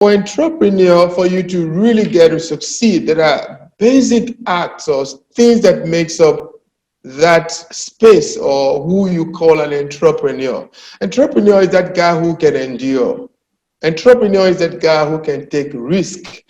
For entrepreneur, for you to really get to succeed, there are basic acts or things that makes up that space or who you call an entrepreneur. Entrepreneur is that guy who can endure. Entrepreneur is that guy who can take risk.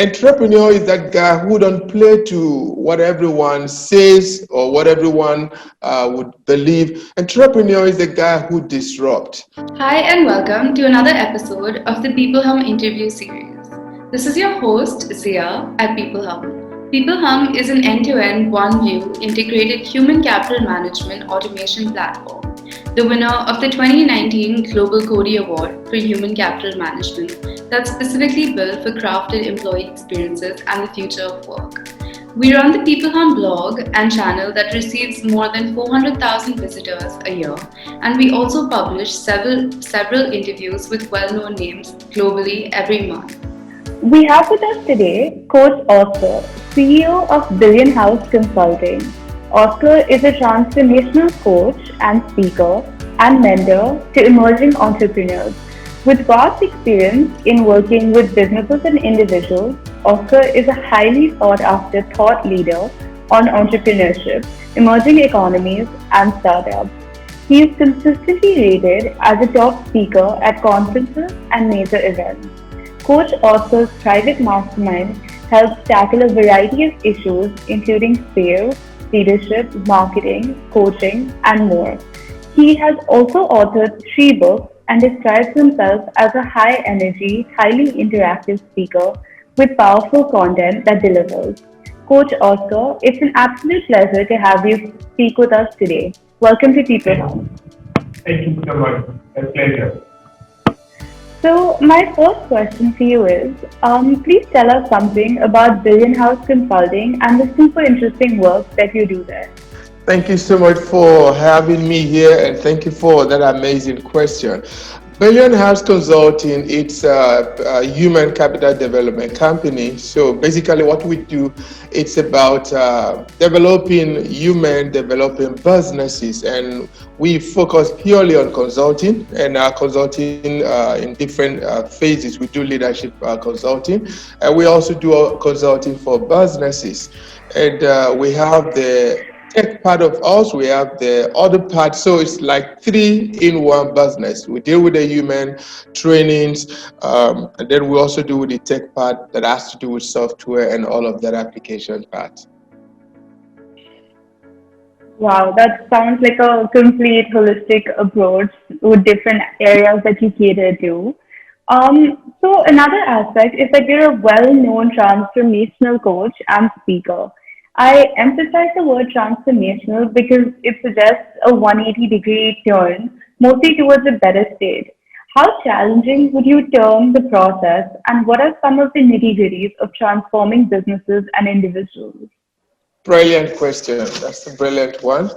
Entrepreneur is that guy who don't play to what everyone says or what everyone would believe. Entrepreneur is the guy who disrupt. Hi, and welcome to another episode of the peopleHum interview series. This is your host, Zia at peopleHum. peopleHum is an end-to-end, one-view, integrated human capital management automation platform, the winner of the 2019 Global Cody Award for Human Capital Management that's specifically built for crafted employee experiences and the future of work. We run the peopleHum blog and channel that receives more than 400,000 visitors a year, and we also publish several interviews with well-known names globally every month. We have with us today Coach Oscar, CEO of Billion House Consulting. Oscar is a transformational coach and speaker and mentor to emerging entrepreneurs. With vast experience in working with businesses and individuals, Oscar is a highly sought-after thought leader on entrepreneurship, emerging economies, and startups. He is consistently rated as a top speaker at conferences and major events. Coach Oscar's private mastermind helps tackle a variety of issues including sales, leadership, marketing, coaching, and more. He has also authored 3 books and describes himself as a high-energy, highly interactive speaker with powerful content that delivers. Coach Oscar, it's an absolute pleasure to have you speak with us today. Welcome to People Hum. Thank you so much. A pleasure. So, my first question for you is, please tell us something about Billion House Consulting and the super interesting work that you do there. Thank you so much for having me here, and thank you for that amazing question. Billion House Consulting, it's a human capital development company. So basically what we do, it's about developing businesses, and we focus purely on consulting, and consulting in different phases. We do leadership consulting, and we also do consulting for businesses. And we have the tech part of us, we have the other part. So it's like 3 in 1 business. We deal with the human trainings, and then we also do with the tech part that has to do with software and all of that application part. Wow, that sounds like a complete holistic approach with different areas that you cater to. So another aspect is that you're a well-known transformational coach and speaker. I emphasize the word transformational because it suggests a 180-degree turn, mostly towards a better state. How challenging would you term the process, and what are some of the nitty-gritties of transforming businesses and individuals? Brilliant question. That's a brilliant one.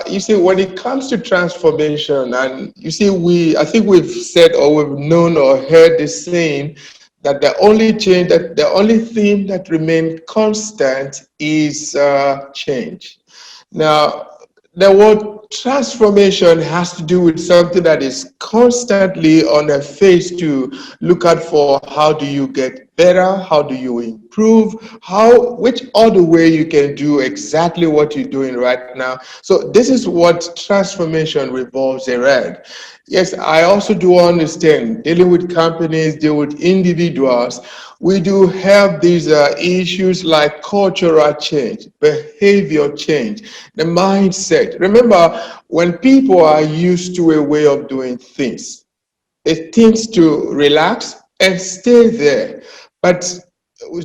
You see, when it comes to transformation, and you see, I think we've said or we've known or heard this saying that the only thing that remains constant is change. Now, the word transformation has to do with something that is constantly on a phase to look at for how do you get better, how do you improve, which other way you can do exactly what you're doing right now. So this is what transformation revolves around. Yes, I also do understand dealing with companies, deal with individuals. We do have these issues like cultural change, behavior change, the mindset. Remember, when people are used to a way of doing things, it tends to relax and stay there. But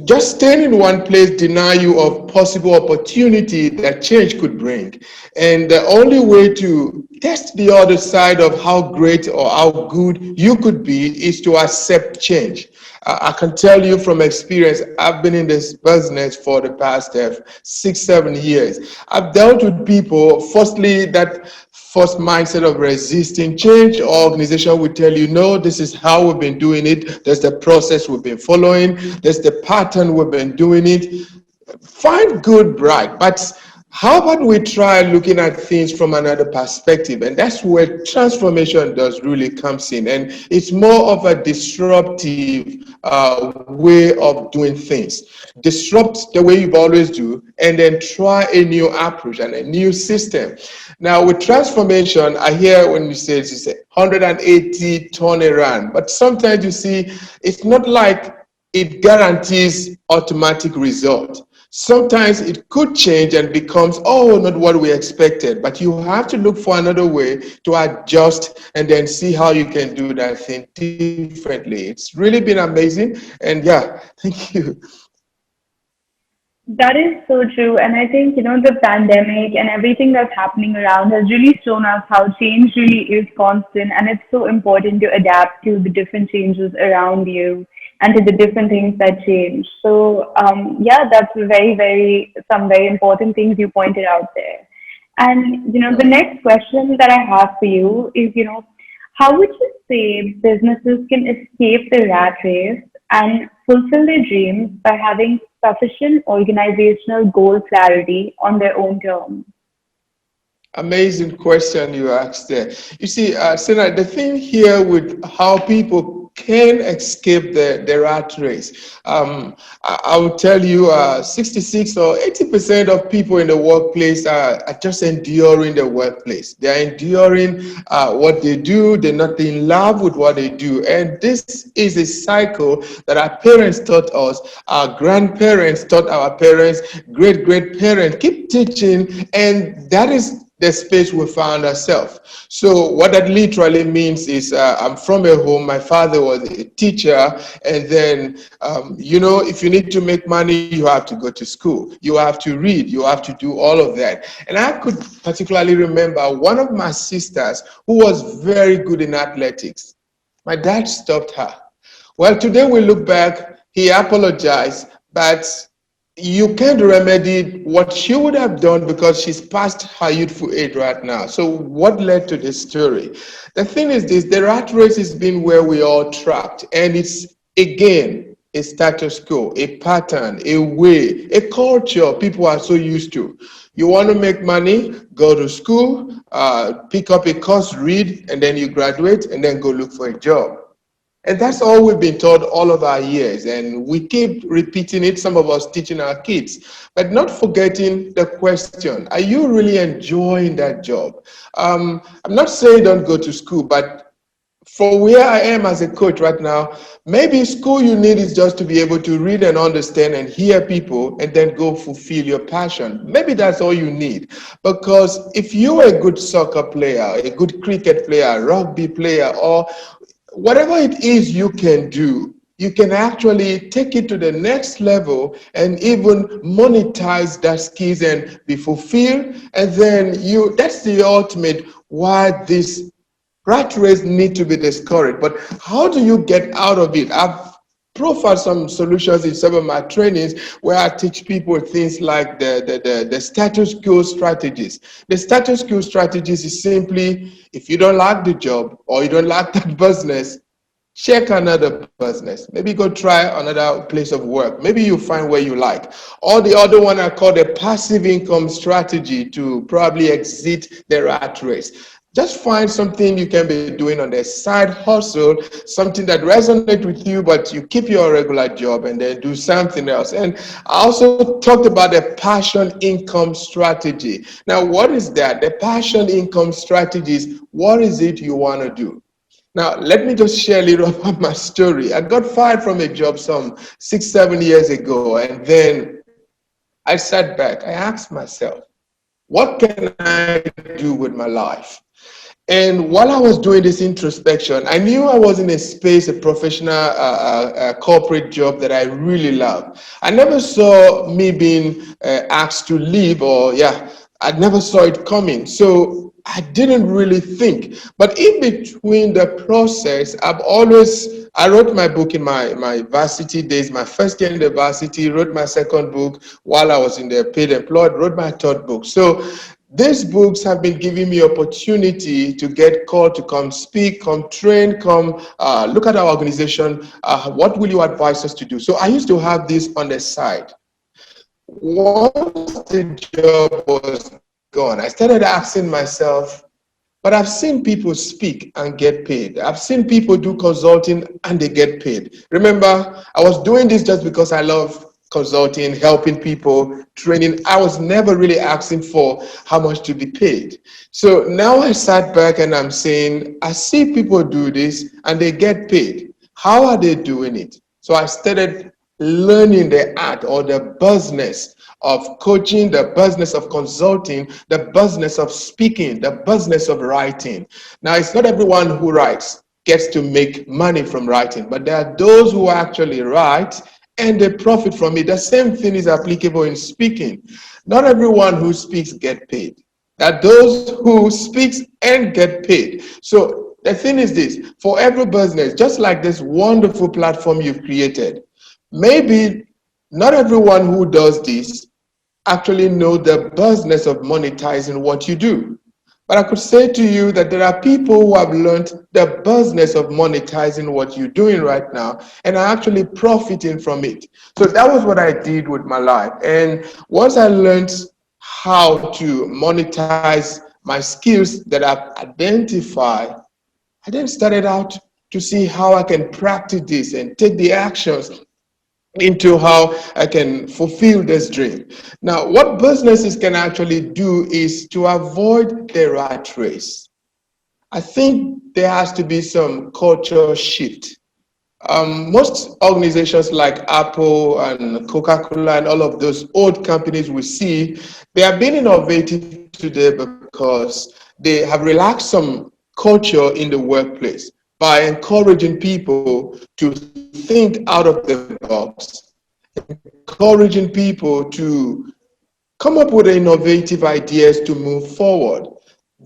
just staying in one place deny you of possible opportunity that change could bring. And the only way to test the other side of how great or how good you could be is to accept change. I can tell you from experience, I've been in this business for the past 6, 7 years. I've dealt with people, firstly, that first mindset of resisting change. Organization will tell you, no, this is how we've been doing it. There's the process we've been following. There's the pattern we've been doing it. Fine, good, bright. But How about we try looking at things from another perspective? And that's where transformation does really comes in. And it's more of a disruptive way of doing things. Disrupt the way you've always do, and then try a new approach and a new system. Now, with transformation, I hear when you say it's a 180 turnaround, but sometimes you see it's not like it guarantees automatic result. Sometimes it could change and becomes, oh, not what we expected, but you have to look for another way to adjust and then see how you can do that thing differently. It's really been amazing. And yeah, thank you. That is so true. And I think, the pandemic and everything that's happening around has really shown us how change really is constant. And it's so important to adapt to the different changes around you and to the different things that change. So, yeah, that's some very important things you pointed out there. And, the next question that I have for you is, how would you say businesses can escape the rat race and fulfill their dreams by having sufficient organizational goal clarity on their own terms? Amazing question you asked there. You see, Sina, the thing here with how people can escape the rat race, I will tell you 66 or 80% of people in the workplace are just enduring the workplace. They're enduring what they do. They're not in love with what they do. And this is a cycle that our parents taught us, our grandparents taught our parents, great parents keep teaching, and that is the space we found ourselves. So what that literally means is I'm from a home. My father was a teacher, and then if you need to make money, you have to go to school. You have to read. You have to do all of that. And I could particularly remember one of my sisters who was very good in athletics. My dad stopped her. Well, today we look back. He apologized, but you can't remedy what she would have done because she's past her youthful age right now. So what led to this story? The thing is this, the rat race has been where we all trapped, and it's again a status quo, a pattern, a way, a culture people are so used to. You want to make money, go to school, pick up a course, read, and then you graduate, and then go look for a job. And that's all we've been taught all of our years. And we keep repeating it, some of us teaching our kids, but not forgetting the question, are you really enjoying that job? I'm not saying don't go to school, but for where I am as a coach right now, maybe school you need is just to be able to read and understand and hear people and then go fulfill your passion. Maybe that's all you need. Because if you're a good soccer player, a good cricket player, rugby player, or whatever it is you can do, you can actually take it to the next level and even monetize that skills and be fulfilled. And then that's the ultimate why this rat race need to be discouraged. But how do you get out of it? I've profiled some solutions in some of my trainings where I teach people things like the status quo strategies. The status quo strategies is simply, if you don't like the job or you don't like that business, check another business. Maybe go try another place of work. Maybe you find where you like. Or the other one I call the passive income strategy to probably exit the rat race. Just find something you can be doing on the side hustle, something that resonates with you, but you keep your regular job and then do something else. And I also talked about the passion income strategy. Now, what is that? The passion income strategy is, what is it you want to do? Now, let me just share a little about my story. I got fired from a job some 6, 7 years ago, and then I sat back. I asked myself, what can I do with my life? And while I was doing this introspection, I knew I was in a space, a professional corporate job that I really love. I never saw me being asked to leave, or I never saw it coming. So I didn't really think. But in between the process, I wrote my book in my varsity days, my first year in the varsity, wrote my second book while I was in the paid employed, wrote my third book. So these books have been giving me opportunity to get called to come speak, come train, come look at our organization. What will you advise us to do? So I used to have this on the side. once the job was gone, I started asking myself, but I've seen people speak and get paid. I've seen people do consulting and they get paid. Remember, I was doing this just because I love consulting, helping people, training. I was never really asking for how much to be paid. So now I sat back and I'm saying, I see people do this and they get paid. How are they doing it? So I started learning the art or the business of coaching, the business of consulting, the business of speaking, the business of writing. Now, it's not everyone who writes gets to make money from writing, but there are those who actually write and they profit from it. The same thing is applicable in speaking. Not everyone who speaks get paid. There are those who speaks and get paid. So the thing is this, for every business, just like this wonderful platform you've created, maybe not everyone who does this actually know the business of monetizing what you do. But I could say to you that there are people who have learned the business of monetizing what you're doing right now and are actually profiting from it. So that was what I did with my life. And once I learned how to monetize my skills that I've identified, I then started out to see how I can practice this and take the actions into how I can fulfill this dream. Now, what businesses can actually do is to avoid the rat race. I think there has to be some culture shift. Most organizations like Apple and Coca-Cola and all of those old companies we see, they are being innovative today because they have relaxed some culture in the workplace by encouraging people to think out of the box, encouraging people to come up with innovative ideas to move forward.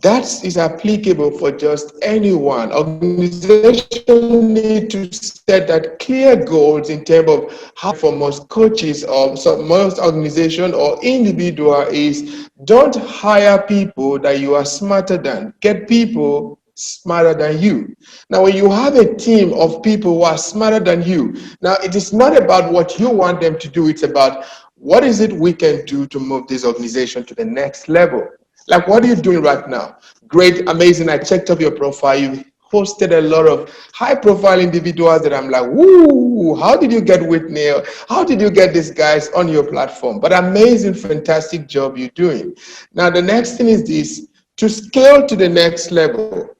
That is applicable for just anyone. Organizations need to set that clear goals in terms of how to get paid. For most coaches or most organization or individual is don't hire people that you are smarter than. Get people smarter than you. Now, when you have a team of people who are smarter than you, now it is not about what you want them to do, it's about what is it we can do to move this organization to the next level. Like, what are you doing right now? Great, amazing. I checked up your profile. You hosted a lot of high profile individuals that I'm like, woo, how did you get Whitney? How did you get these guys on your platform? But amazing, fantastic job you're doing. Now, the next thing is this, to scale to the next level,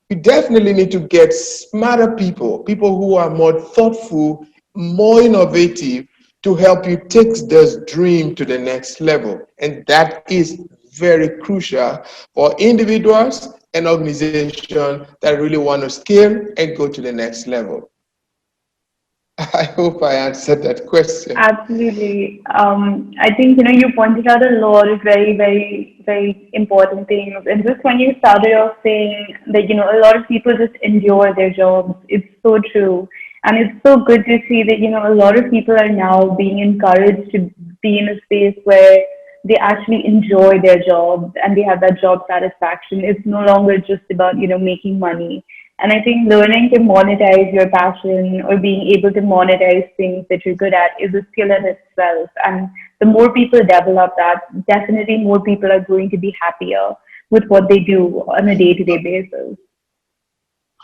you definitely need to get smarter people, people who are more thoughtful, more innovative to help you take this dream to the next level. And that is very crucial for individuals and organizations that really want to scale and go to the next level. I hope I answered that question. Absolutely. I think, you pointed out a lot of very, very, very important things. And just when you started off saying that, a lot of people just enjoy their jobs, it's so true. And it's so good to see that, a lot of people are now being encouraged to be in a space where they actually enjoy their jobs and they have that job satisfaction. It's no longer just about, making money. And I think learning to monetize your passion or being able to monetize things that you're good at is a skill in itself. And the more people develop that, definitely more people are going to be happier with what they do on a day-to-day basis.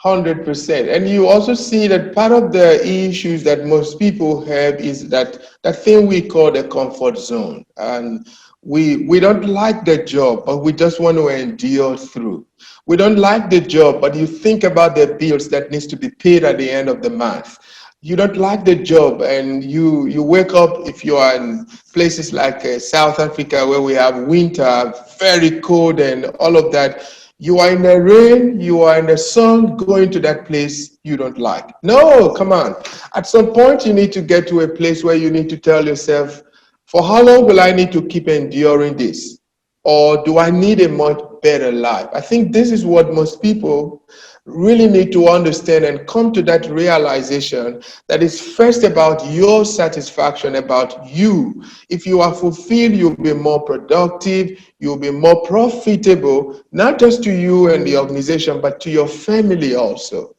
100%. And you also see that part of the issues that most people have is that thing we call the comfort zone. And we don't like the job, but we just want to endure through. We don't like the job, but you think about the bills that needs to be paid at the end of the month. You don't like the job and you wake up, if you are in places like South Africa where we have winter, very cold and all of that, you are in the rain, you are in the sun, going to that place you don't like. No, come on. At some point, you need to get to a place where you need to tell yourself, for how long will I need to keep enduring this? Or do I need a much better life? I think this is what most people really need to understand and come to that realization that it's first about your satisfaction, about you. If you are fulfilled, you'll be more productive, you'll be more profitable, not just to you and the organization, but to your family also.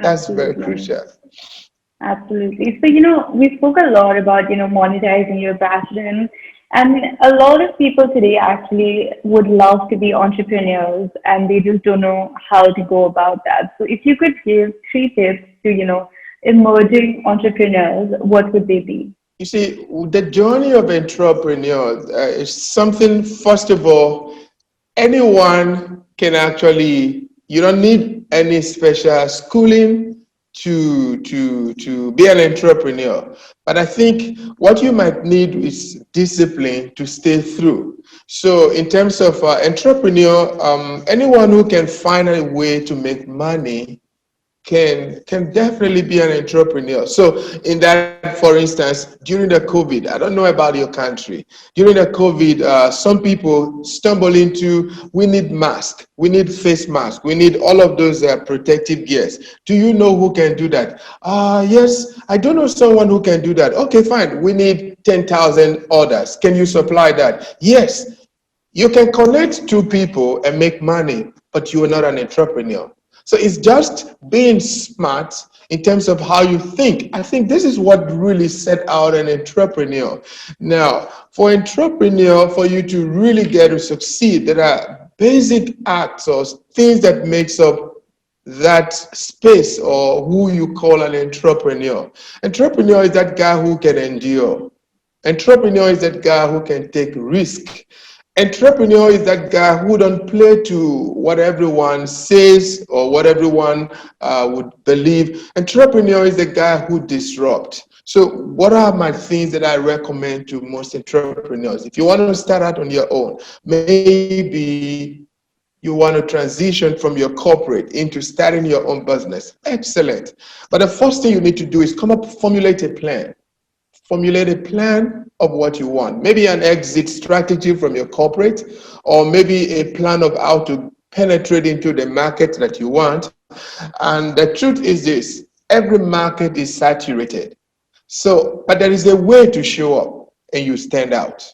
That's very Absolutely. crucial. Absolutely. So, we spoke a lot about, monetizing your passion. And a lot of people today actually would love to be entrepreneurs and they just don't know how to go about that. So, if you could give three tips to, emerging entrepreneurs, what would they be? You see, the journey of entrepreneurs is something, first of all, anyone can actually, you don't need any special schooling to be an entrepreneur. But I think what you might need is discipline to stay through. So in terms of entrepreneur, anyone who can find a way to make money can definitely be an entrepreneur. So in that, for instance, during the COVID, I don't know about your country. During the COVID, some people stumble into, we need mask, we need face mask, we need all of those protective gears. Do you know who can do that? Yes, I don't know someone who can do that. Okay, fine. We need 10,000 orders. Can you supply that? Yes. You can connect two people and make money, but you are not an entrepreneur. So it's just being smart in terms of how you think. I think this is what really set out an entrepreneur. Now, for entrepreneur, for you to really get to succeed, there are basic acts or things that makes up that space or who you call an entrepreneur. Entrepreneur is that guy who can endure. Entrepreneur is that guy who can take risk. Entrepreneur is that guy who don't play to what everyone says or what everyone would believe. Entrepreneur is the guy who disrupts. So what are my things that I recommend to most entrepreneurs? If you want to start out on your own, maybe you want to transition from your corporate into starting your own business. Excellent. But the first thing you need to do is formulate a plan. Formulate a plan of what you want. Maybe an exit strategy from your corporate, or maybe a plan of how to penetrate into the market that you want. And the truth is this, every market is saturated. So, but there is a way to show up and you stand out.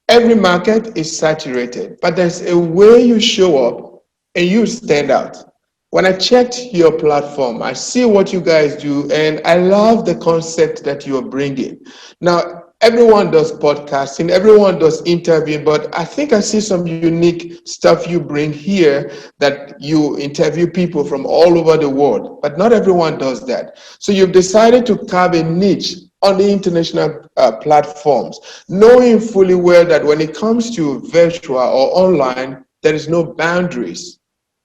Every market is saturated, but there's a way you show up and you stand out. When I checked your platform, I see what you guys do, and I love the concept that you're bringing. Now, everyone does podcasting, everyone does interviewing, but I think I see some unique stuff you bring here that you interview people from all over the world, but not everyone does that. So you've decided to carve a niche on the international platforms, knowing fully well that when it comes to virtual or online, there is no boundaries.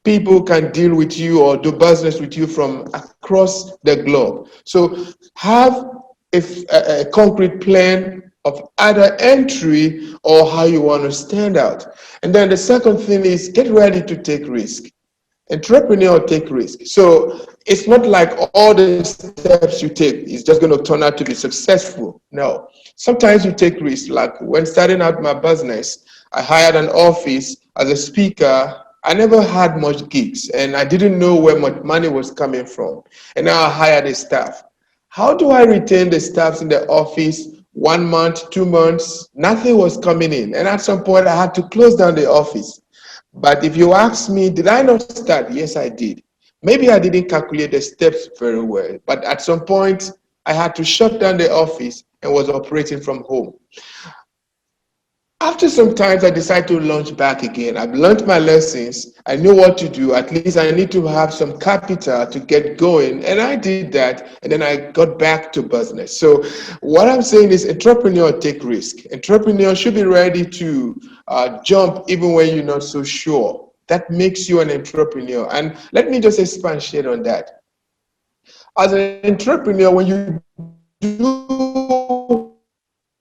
People can deal with you or do business with you from across the globe. So have a concrete plan of either entry or how you want to stand out. And then the second thing is get ready to take risk. Entrepreneur take risk. So it's not like all the steps you take is just going to turn out to be successful. No. Sometimes you take risks. Like when starting out my business, I hired an office as a speaker. I never had much gigs and I didn't know where much money was coming from. And now I hired a staff. How do I retain the staffs in the office? 1 month, 2 months, nothing was coming in. And at some point I had to close down the office. But if you ask me, did I not start? Yes, I did. Maybe I didn't calculate the steps very well, but at some point, I had to shut down the office and was operating from home. After some time, I decided to launch back again. I've learned my lessons. I know what to do. At least I need to have some capital to get going. And I did that. And then I got back to business. So what I'm saying is entrepreneur take risk. Entrepreneur should be ready to jump even when you're not so sure. That makes you an entrepreneur. And let me just expatiate on that. As an entrepreneur, when you do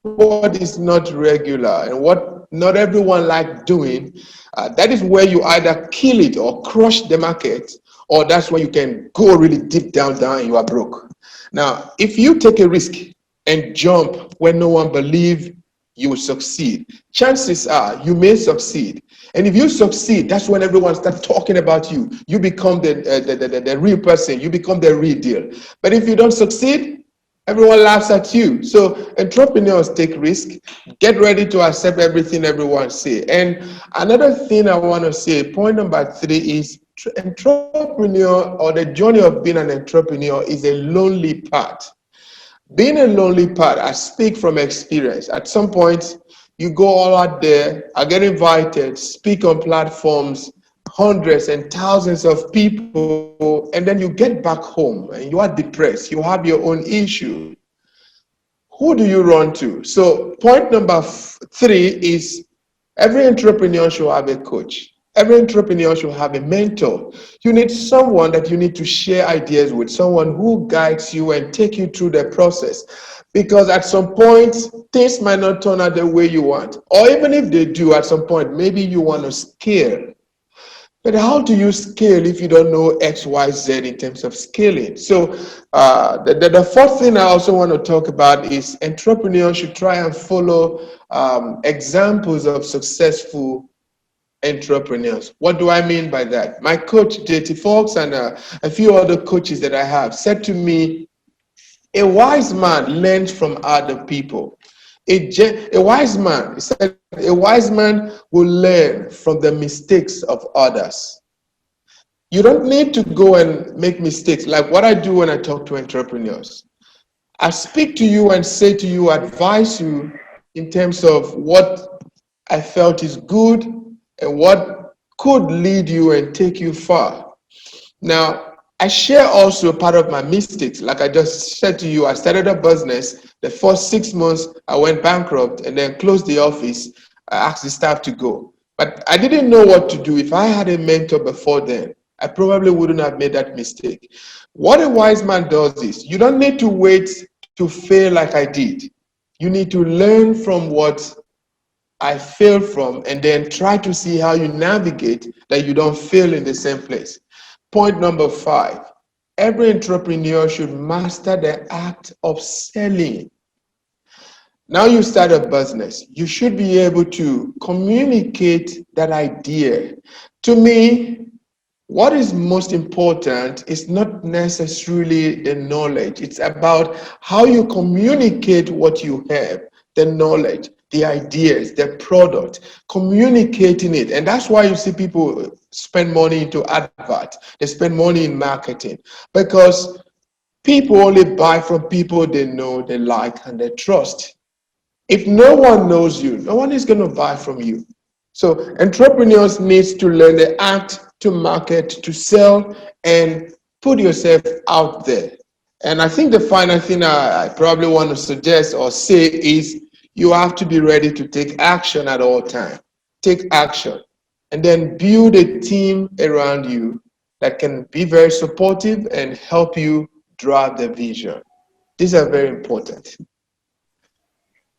what is not regular and what not everyone like doing, that is where you either kill it or crush the market, or that's where you can go really deep down and you are broke. Now, if you take a risk and jump when no one believes you will succeed, chances are you may succeed. And if you succeed, that's when everyone starts talking about you. You become the real person. You become the real deal. But if you don't succeed, everyone laughs at you. So entrepreneurs take risk. Get ready to accept everything everyone say. And another thing I want to say, point number 3 is entrepreneur or the journey of being an entrepreneur is a lonely path. Being a lonely part, I speak from experience. At some point, you go all out there, I get invited, speak on platforms, hundreds and thousands of people, and then you get back home and you are depressed, you have your own issue. Who do you run to? So, point number three is every entrepreneur should have a coach. Every entrepreneur should have a mentor. You need someone that you need to share ideas with, someone who guides you and take you through the process. Because at some point, things might not turn out the way you want. Or even if they do, at some point, maybe you want to scale. But how do you scale if you don't know X, Y, Z in terms of scaling? So the fourth thing I also want to talk about is entrepreneurs should try and follow examples of successful entrepreneurs. What do I mean by that? My coach, JT Fox, and a few other coaches that I have said to me, a wise man learns from other people. A wise man, he said, a wise man will learn from the mistakes of others. You don't need to go and make mistakes like what I do when I talk to entrepreneurs. I speak to you and say to you, advise you in terms of what I felt is good and what could lead you and take you far. Now, I share also part of my mistakes. Like I just said to you, I started a business. The first 6 months, I went bankrupt and then closed the office. I asked the staff to go. But I didn't know what to do. If I had a mentor before then, I probably wouldn't have made that mistake. What a wise man does is you don't need to wait to fail like I did. You need to learn from what I failed from and then try to see how you navigate that you don't fail in the same place. Point number 5, every entrepreneur should master the act of selling. Now you start a business, you should be able to communicate that idea. To me, what is most important is not necessarily the knowledge. It's about how you communicate what you have, the knowledge, the ideas, the product, communicating it. And that's why you see people spend money into advert. They spend money in marketing because people only buy from people they know, they like, and they trust. If no one knows you, no one is going to buy from you. So entrepreneurs need to learn the act to market, to sell, and put yourself out there. And I think the final thing I probably want to suggest or say is you have to be ready to take action at all times. Take action. And then build a team around you that can be very supportive and help you drive the vision. These are very important.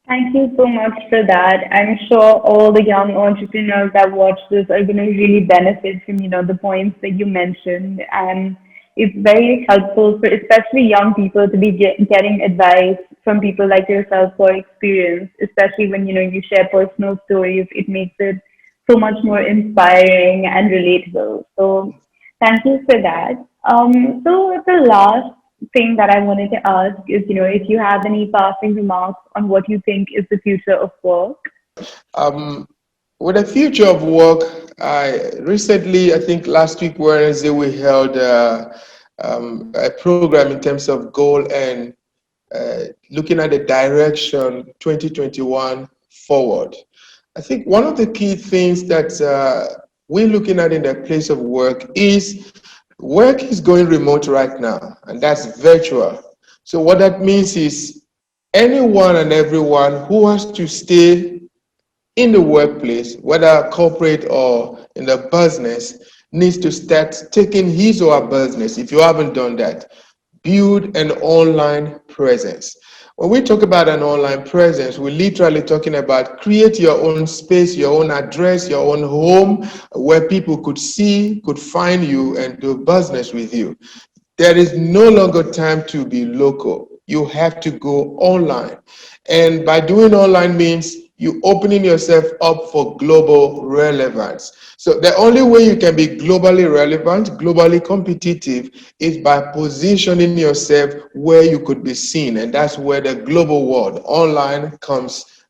Thank you so much for that. I'm sure all the young entrepreneurs that watch this are going to really benefit from, the points that you mentioned. And it's very helpful for especially young people to be getting advice from people like yourself who are experienced, especially when, you share personal stories. It makes it so much more inspiring and relatable. So thank you for that. So the last thing that I wanted to ask is, if you have any passing remarks on what you think is the future of work. Um, with the future of work, I think last week Wednesday, we held a program in terms of goal and looking at the direction 2021 forward. I think one of the key things that we're looking at in the place of work is work is going remote right now, and that's virtual. So what that means is anyone and everyone who has to stay in the workplace, whether corporate or in the business, needs to start taking his or her business, if you haven't done that, build an online presence. When we talk about an online presence, we're literally talking about create your own space, your own address, your own home, where people could see, could find you and do business with you. There is no longer time to be local. You have to go online. And by doing online means you opening yourself up for global relevance. So the only way you can be globally relevant, globally competitive is by positioning yourself where you could be seen. And that's where the global world online comes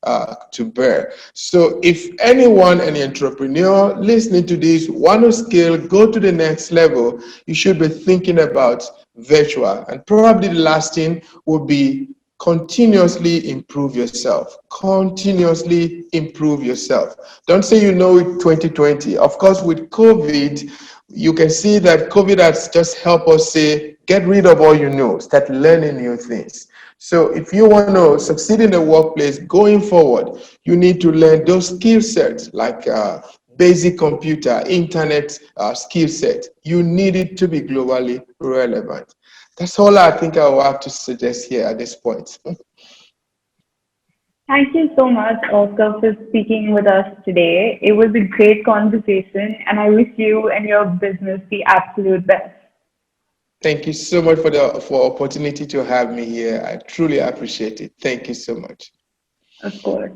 to bear. So if anyone, any entrepreneur listening to this, want to scale, go to the next level, you should be thinking about virtual. And probably the last thing would be continuously improve yourself. Continuously improve yourself. Don't say you know it 2020. Of course, with COVID, you can see that COVID has just helped us say, get rid of all you know, start learning new things. So if you want to succeed in the workplace going forward, you need to learn those skill sets like basic computer, internet skill set. You need it to be globally relevant. That's all I think I will have to suggest here at this point. Thank you so much, Oscar, for speaking with us today. It was a great conversation, and I wish you and your business the absolute best. Thank you so much for the opportunity to have me here. I truly appreciate it. Thank you so much. Of course.